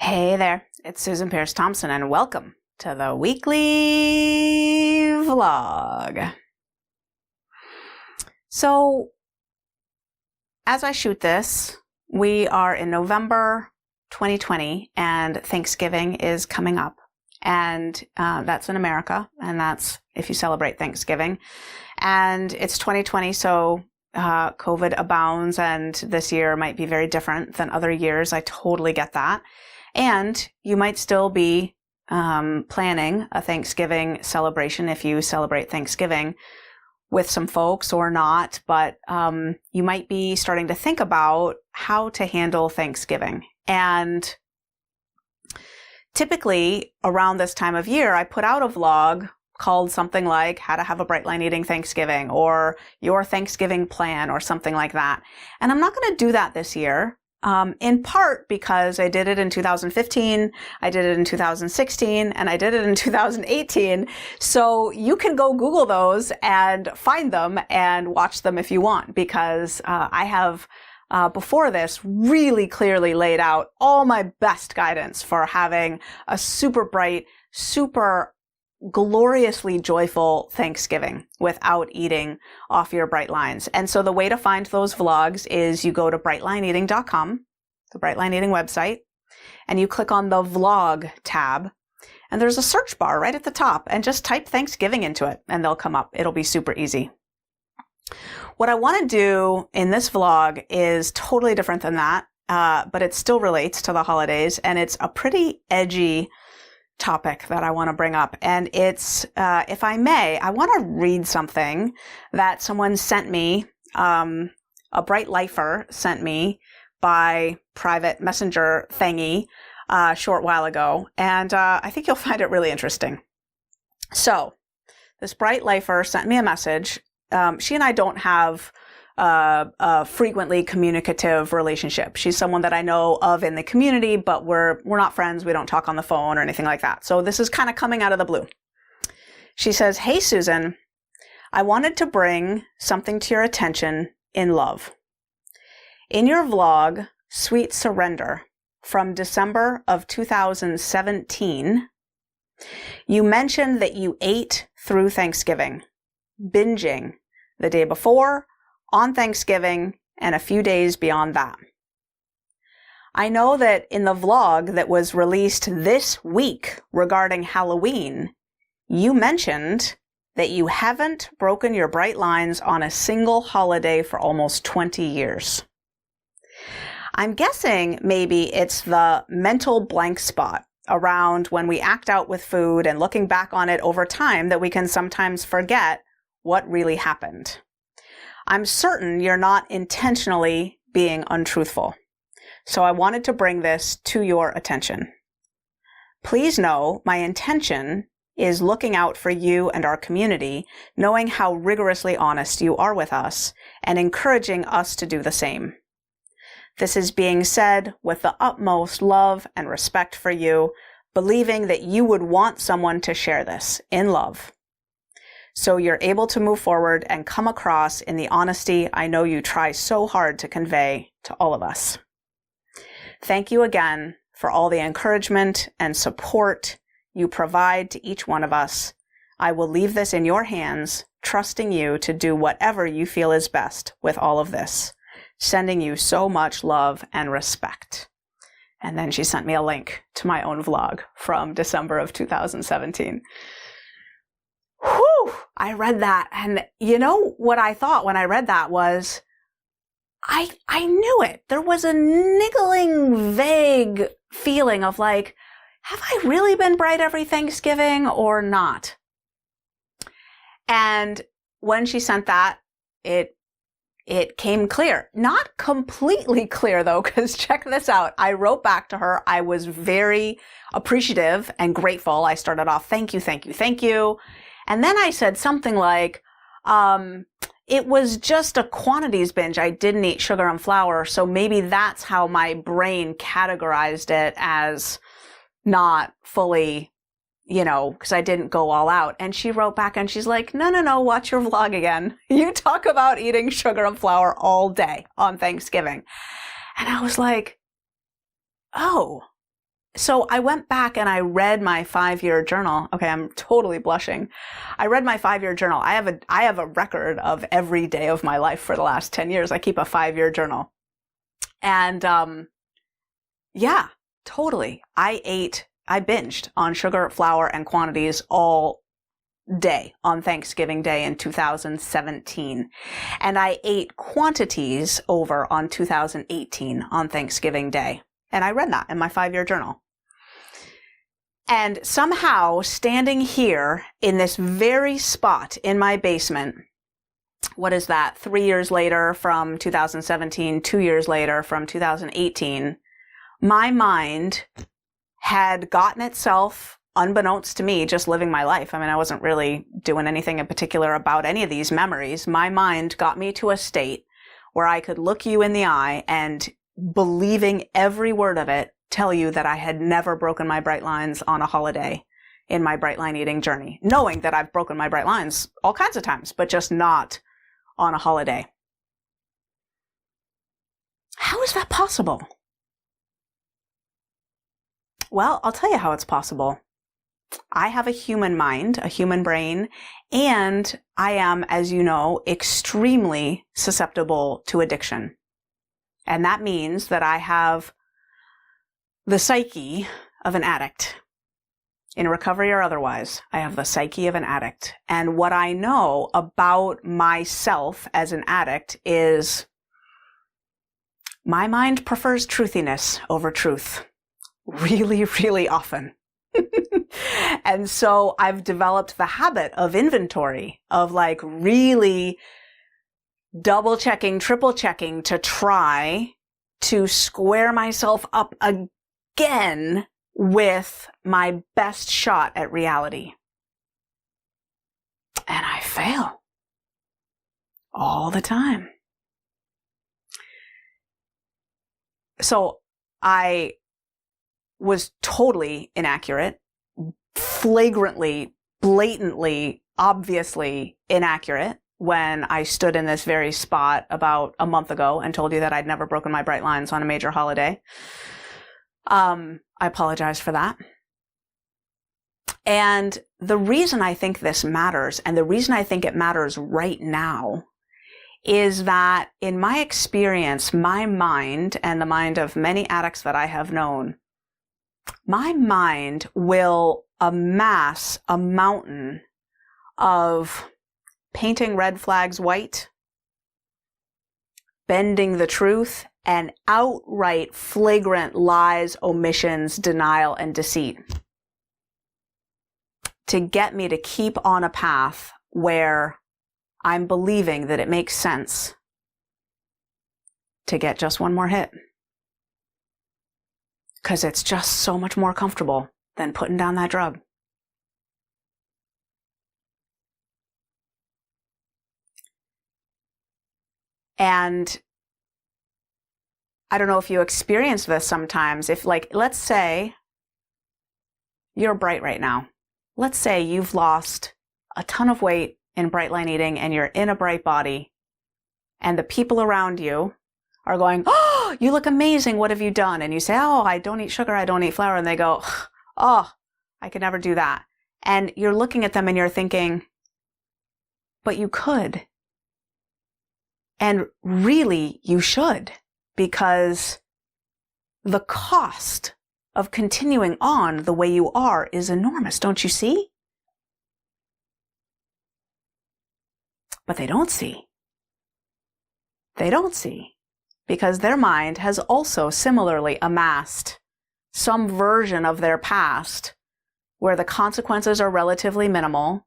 Hey there, it's Susan Pierce Thompson, and welcome to the weekly vlog. So, as I shoot this, we are in November 2020, and Thanksgiving is coming up. And that's in America, and that's if you celebrate Thanksgiving. And it's 2020, so COVID abounds, and this year might be very different than other years. I totally get that. And you might still be planning a Thanksgiving celebration if you celebrate Thanksgiving with some folks or not, but you might be starting to think about how to handle Thanksgiving. And typically around this time of year, I put out a vlog called something like How to Have a Bright Line Eating Thanksgiving or Your Thanksgiving Plan or something like that. And I'm not going to do that this year. In part because I did it in 2015, I did it in 2016, and I did it in 2018. So you can go Google those and find them and watch them if you want, because I have, before this, really clearly laid out all my best guidance for having a super bright, super gloriously joyful Thanksgiving without eating off your bright lines. And so the way to find those vlogs is you go to brightlineeating.com, the Bright Line Eating website, and you click on the vlog tab. And there's a search bar right at the top, and just type Thanksgiving into it and they'll come up. It'll be super easy. What I want to do in this vlog is totally different than that, but it still relates to the holidays, and it's a pretty edgy topic that I want to bring up. And it's, if I may, I want to read something that someone sent me, a bright lifer sent me by private messenger thingy a short while ago. And I think you'll find it really interesting. So this bright lifer sent me a message. She and I don't have a frequently communicative relationship. She's someone that I know of in the community, but we're not friends. We don't talk on the phone or anything like that. So this is kind of coming out of the blue. She says, "Hey, Susan, I wanted to bring something to your attention in love. In your vlog, Sweet Surrender, from December of 2017, you mentioned that you ate through Thanksgiving, binging the day before, on Thanksgiving, and a few days beyond that. I know that in the vlog that was released this week regarding Halloween, you mentioned that you haven't broken your bright lines on a single holiday for almost 20 years. I'm guessing maybe it's the mental blank spot around when we act out with food and looking back on it over time that we can sometimes forget what really happened. I'm certain you're not intentionally being untruthful, so I wanted to bring this to your attention. Please know my intention is looking out for you and our community, knowing how rigorously honest you are with us, and encouraging us to do the same. This is being said with the utmost love and respect for you, believing that you would want someone to share this in love, so you're able to move forward and come across in the honesty I know you try so hard to convey to all of us. Thank you again for all the encouragement and support you provide to each one of us. I will leave this in your hands, trusting you to do whatever you feel is best with all of this. Sending you so much love and respect." And then she sent me a link to my own vlog from December of 2017. Whew! I read that, and you know what I thought when I read that was, I knew it. There was a niggling, vague feeling of like, have I really been bright every Thanksgiving or not? And when she sent that, it came clear. Not completely clear though, because check this out. I wrote back to her. I was very appreciative and grateful. I started off, thank you, thank you, thank you. And then I said something like, it was just a quantities binge. I didn't eat sugar and flour, so maybe that's how my brain categorized it as not fully, because I didn't go all out. And she wrote back and she's like, no, watch your vlog again. You talk about eating sugar and flour all day on Thanksgiving. And I was like, oh, So I went back and I read my 5-year journal. Okay, I'm totally blushing. I read my 5-year journal. I have a record of every day of my life for the last 10 years. I keep a 5-year journal. And yeah, totally. I binged on sugar, flour, and quantities all day on Thanksgiving Day in 2017. And I ate quantities over on 2018 on Thanksgiving Day. And I read that in my 5-year journal. And somehow, standing here in this very spot in my basement, what is that, 3 years later from 2017, 2 years later from 2018, my mind had gotten itself, unbeknownst to me, just living my life. I mean, I wasn't really doing anything in particular about any of these memories. My mind got me to a state where I could look you in the eye and, believing every word of it, tell you that I had never broken my bright lines on a holiday in my bright line eating journey, knowing that I've broken my bright lines all kinds of times, but just not on a holiday. How is that possible? Well, I'll tell you how it's possible. I have a human mind, a human brain, and I am, as you know, extremely susceptible to addiction. And that means that I have the psyche of an addict. In recovery or otherwise, I have the psyche of an addict. And what I know about myself as an addict is my mind prefers truthiness over truth. Really, really often. And so I've developed the habit of inventory, of like really double checking, triple checking to try to square myself up again with my best shot at reality. And I fail all the time. So I was totally inaccurate, flagrantly, blatantly, obviously inaccurate when I stood in this very spot about a month ago and told you that I'd never broken my bright lines on a major holiday. I apologize for that. And the reason I think this matters, and the reason I think it matters right now, is that in my experience, my mind and the mind of many addicts that I have known, my mind will amass a mountain of painting red flags white, bending the truth, and outright flagrant lies, omissions, denial, and deceit to get me to keep on a path where I'm believing that it makes sense to get just one more hit. Because it's just so much more comfortable than putting down that drug. And I don't know if you experience this sometimes. If, like, let's say you're bright right now. Let's say you've lost a ton of weight in bright line eating and you're in a bright body and the people around you are going, "Oh, you look amazing. What have you done?" And you say, "Oh, I don't eat sugar. I don't eat flour." And they go, "Oh, I could never do that." And you're looking at them and you're thinking, "But you could." And really, you should, because the cost of continuing on the way you are is enormous, don't you see? But they don't see. They don't see, because their mind has also similarly amassed some version of their past where the consequences are relatively minimal,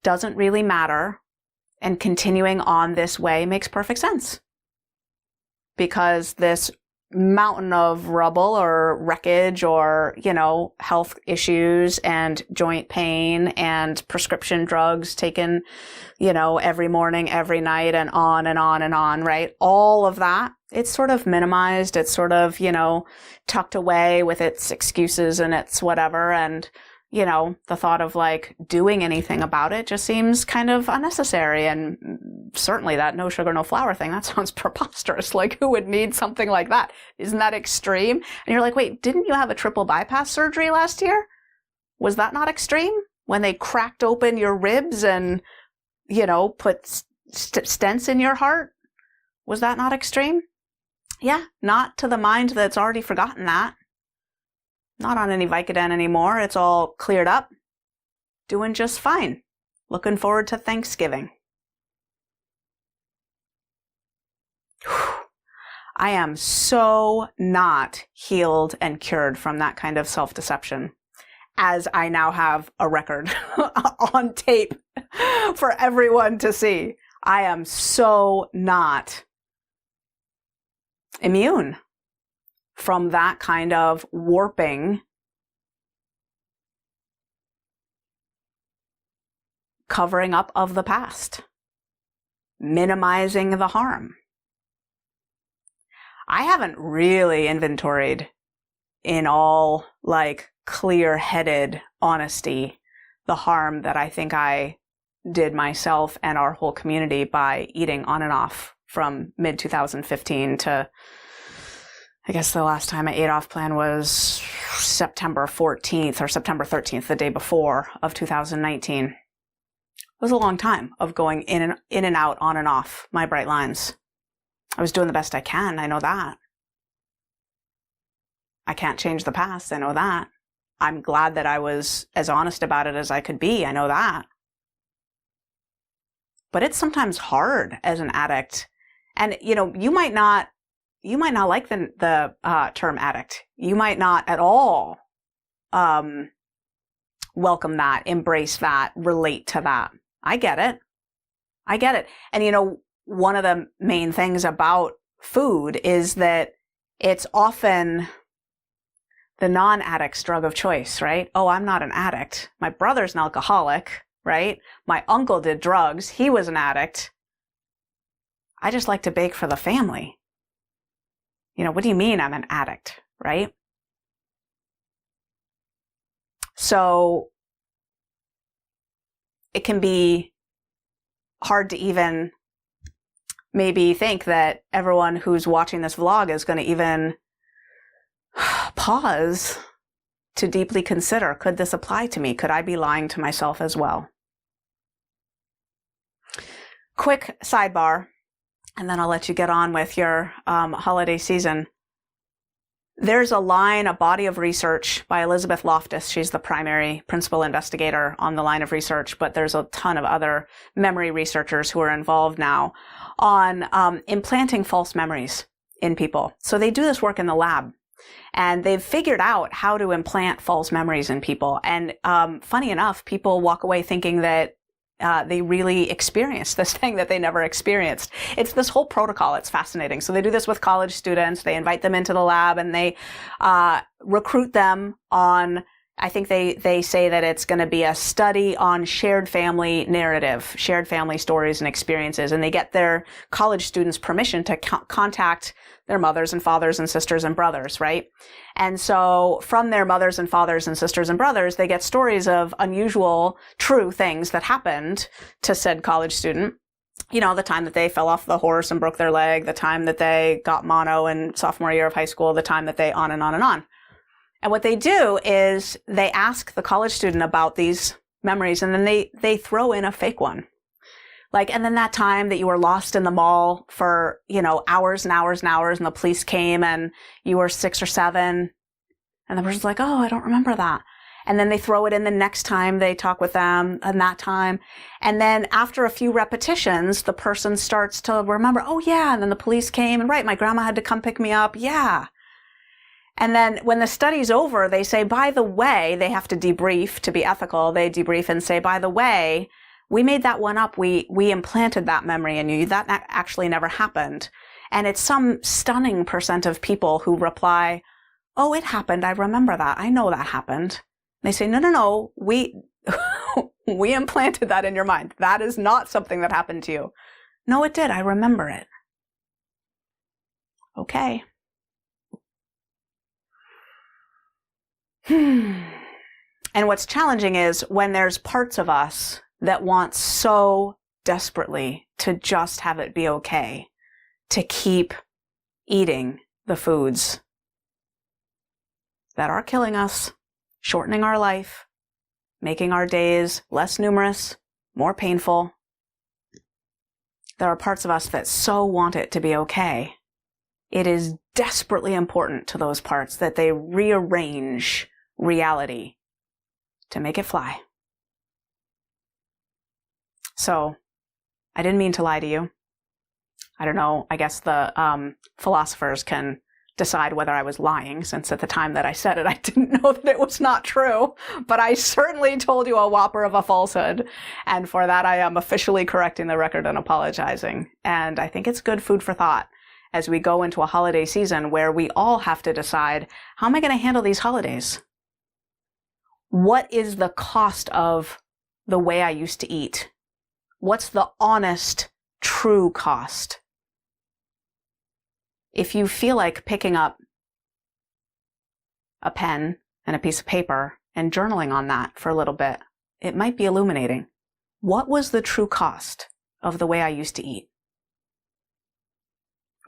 doesn't really matter, and continuing on this way makes perfect sense. Because this mountain of rubble or wreckage or, health issues and joint pain and prescription drugs taken, every morning, every night, and on and on and on, right? All of that, it's sort of minimized. It's sort of, tucked away with its excuses and its whatever. And, the thought of like doing anything about it just seems kind of unnecessary. And certainly that no sugar, no flour thing, that sounds preposterous. Like, who would need something like that? Isn't that extreme? And you're like, wait, didn't you have a triple bypass surgery last year? Was that not extreme? When they cracked open your ribs and, put stents in your heart? Was that not extreme? Yeah, not to the mind that's already forgotten that. Not on any Vicodin anymore. It's all cleared up. Doing just fine. Looking forward to Thanksgiving. Whew. I am so not healed and cured from that kind of self-deception, as I now have a record on tape for everyone to see. I am so not immune from that kind of warping, covering up of the past, minimizing the harm. I haven't really inventoried in all like clear-headed honesty the harm that I think I did myself and our whole community by eating on and off from mid-2015 to, I guess the last time I ate off plan was September 14th or September 13th, the day before of 2019. It was a long time of going in and out, on and off my bright lines. I was doing the best I can. I know that. I can't change the past. I know that. I'm glad that I was as honest about it as I could be. I know that. But it's sometimes hard as an addict. And, you might not like the term addict. You might not at all welcome that, embrace that, relate to that. I get it. And, one of the main things about food is that it's often the non-addict's drug of choice, right? Oh, I'm not an addict. My brother's an alcoholic, right? My uncle did drugs. He was an addict. I just like to bake for the family. What do you mean I'm an addict, right? So it can be hard to even maybe think that everyone who's watching this vlog is going to even pause to deeply consider, could this apply to me? Could I be lying to myself as well? Quick sidebar, and then I'll let you get on with your holiday season. There's a body of research by Elizabeth Loftus. She's the primary principal investigator on the line of research, but there's a ton of other memory researchers who are involved now on implanting false memories in people. So they do this work in the lab, and they've figured out how to implant false memories in people. And funny enough, people walk away thinking that they really experienced this thing that they never experienced. It's this whole protocol. It's fascinating. So they do this with college students. They invite them into the lab and they recruit them on, I think they say that it's going to be a study on shared family narrative, shared family stories and experiences. And they get their college students permission to contact their mothers and fathers and sisters and brothers, right? And so from their mothers and fathers and sisters and brothers, they get stories of unusual, true things that happened to said college student. The time that they fell off the horse and broke their leg, the time that they got mono in sophomore year of high school, the time that they on and on and on. And what they do is they ask the college student about these memories, and then they throw in a fake one. And then that time that you were lost in the mall for, hours and hours and hours, and the police came and you were 6 or 7, and the person's like, oh, I don't remember that. And then they throw it in the next time they talk with them, and that time. And then after a few repetitions, the person starts to remember, oh yeah, and then the police came, and right, my grandma had to come pick me up. Yeah. And then when the study's over, they say, by the way, they have to debrief to be ethical. They debrief and say, by the way, we made that one up. We implanted that memory in you. That actually never happened. And it's some stunning percent of people who reply, oh, it happened. I remember that. I know that happened. And they say, no. We implanted that in your mind. That is not something that happened to you. No, it did. I remember it. Okay. And what's challenging is when there's parts of us that want so desperately to just have it be okay, to keep eating the foods that are killing us, shortening our life, making our days less numerous, more painful. There are parts of us that so want it to be okay. It is desperately important to those parts that they rearrange reality to make it fly. So, I didn't mean to lie to you. I don't know, I guess the philosophers can decide whether I was lying, since at the time that I said it, I didn't know that it was not true. But I certainly told you a whopper of a falsehood. And for that, I am officially correcting the record and apologizing. And I think it's good food for thought as we go into a holiday season where we all have to decide, how am I going to handle these holidays? What is the cost of the way I used to eat? What's the honest, true cost? If you feel like picking up a pen and a piece of paper and journaling on that for a little bit, it might be illuminating. What was the true cost of the way I used to eat?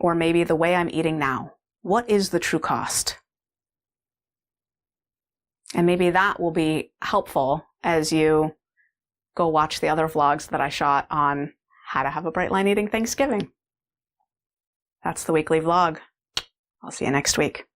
Or maybe the way I'm eating now. What is the true cost? And maybe that will be helpful as you go watch the other vlogs that I shot on how to have a bright line eating Thanksgiving. That's the weekly vlog. I'll see you next week.